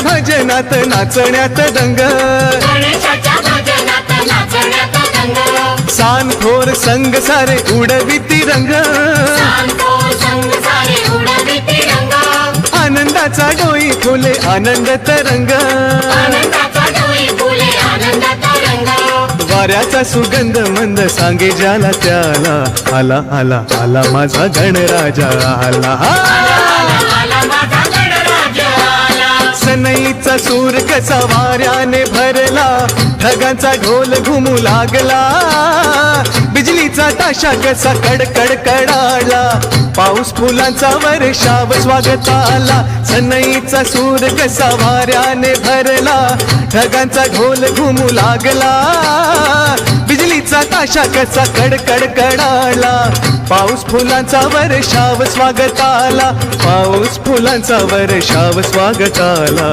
भजनात नाचण्यात दंग, गणेशाच्या भजनात नाचण्यात दंग, सानखोर संग सारे उडविती रंग, सानखोर संग सारे उडविती रंग, आनंदाचा डोई फुले आनंद तरंग, आनंदाचा डोई फुले आनंदात रंग, वाऱ्याचा सुगंध मंद सांगे ज्याला त्याला, आला आला आला माझा गणराजा आला, आला माझा गणराज आला, सनईचा सूर कसा वाऱ्याने भरला, ढगांचा ढोल घुमू लागला, बिजलीचा ताशा कसा कडकड कडाला, पाऊस फुलांचा वर्षाव स्वागताला, सनईचा सूर कसा वाऱ्याने भरला, ढगांचा ढोल घुमू लागला, बिजलीचा ताशा कसा कडकड कडाला, पाऊस फुलांचा वर्षाव स्वागताला, पाऊस फुलांचा वर्षाव स्वागताला.